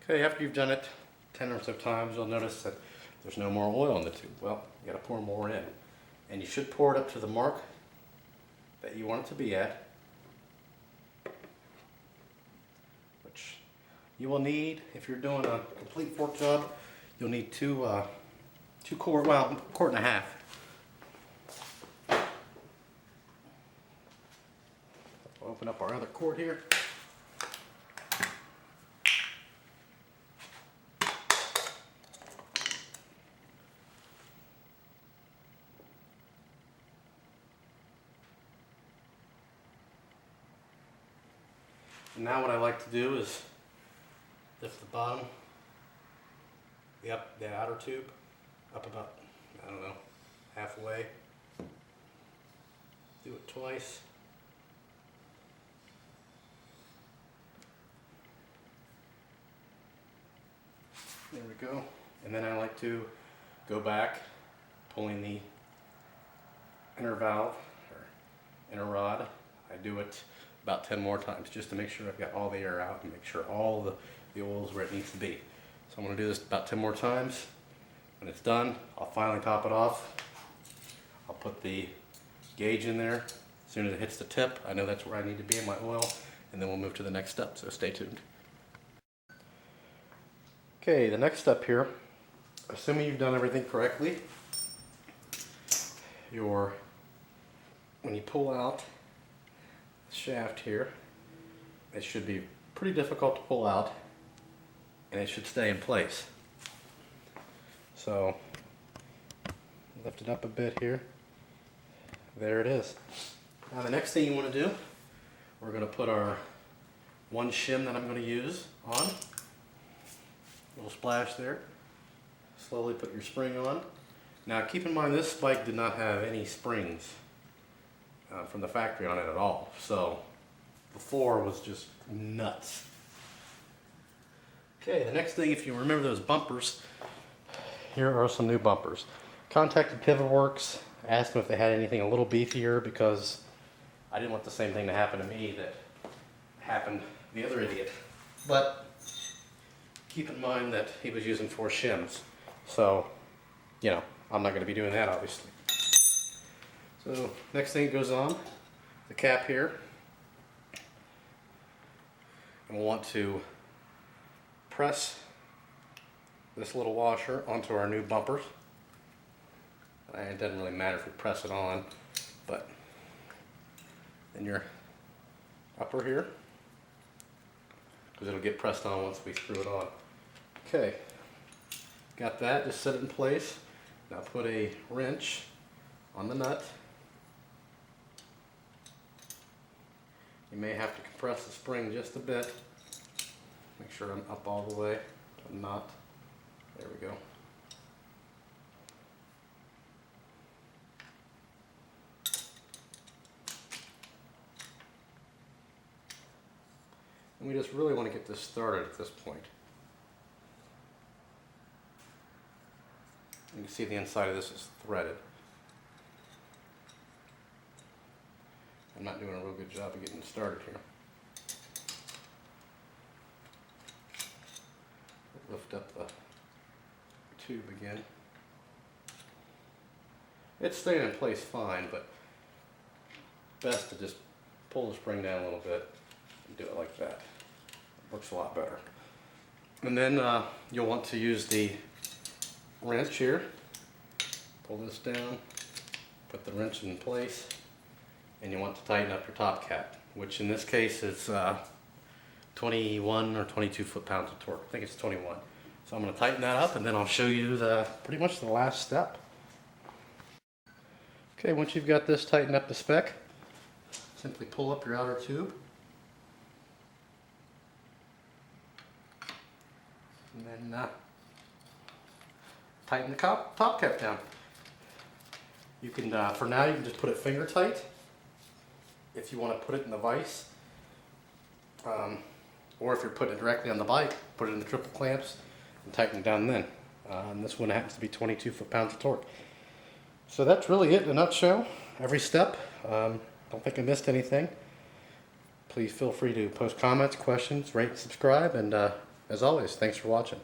Okay, after you've done it 10 or so times, you'll notice that there's no more oil in the tube. Well, you gotta pour more in. And you should pour it up to the mark that you want it to be at, which you will need, if you're doing a complete fork job, you'll need two quart, well, quart and a half. We'll open up our other quart here. And now what I like to do is lift the bottom, the outer tube, up about, I don't know, halfway. Do it twice. There we go. And then I like to go back, pulling the inner valve, or inner rod. I do it about 10 more times just to make sure I've got all the air out and make sure all the oil is where it needs to be. So I'm going to do this about 10 more times. When it's done, I'll finally top it off. I'll put the gauge in there. As soon as it hits the tip, I know that's where I need to be in my oil, and then we'll move to the next step, so stay tuned. Okay, the next step here, assuming you've done everything correctly, when you pull out the shaft here, it should be pretty difficult to pull out, and it should stay in place. So lift it up a bit here. There it is. Now the next thing you want to do, we're going to put our one shim that I'm going to use on. Little splash there. Slowly put your spring on. Now keep in mind this bike did not have any springs from the factory on it at all. So the floor was just nuts. Okay, the next thing, if you remember those bumpers, here are some new bumpers. Contacted Pivot Works, asked them if they had anything a little beefier because I didn't want the same thing to happen to me that happened to the other idiot. But keep in mind that he was using 4 shims. So, you know, I'm not going to be doing that obviously. So, next thing goes on, the cap here. And we'll want to press this little washer onto our new bumpers. It doesn't really matter if we press it on, but then your upper here, because it'll get pressed on once we screw it on. Okay, got that, just set it in place. Now put a wrench on the nut. You may have to compress the spring just a bit. Make sure I'm up all the way. I'm not. There we go. And we just really want to get this started at this point. You can see the inside of this is threaded. I'm not doing a real good job of getting it started here. Lift up the tube again. It's staying in place fine, but best to just pull the spring down a little bit and do it like that. It looks a lot better. And then you'll want to use the wrench here. Pull this down, put the wrench in place, and you want to tighten up your top cap, which in this case is 21 or 22 foot-pounds of torque. I think it's 21. So I'm going to tighten that up, and then I'll show you pretty much the last step. Okay, once you've got this tightened up to spec, simply pull up your outer tube. And then tighten the top cap down. You can, for now, you can just put it finger tight if you want to put it in the vise. Or if you're putting it directly on the bike, put it in the triple clamps and tighten it down then. And this one happens to be 22 foot-pounds of torque. So that's really it in a nutshell. Every step. Don't think I missed anything. Please feel free to post comments, questions, rate, and subscribe, and as always, thanks for watching.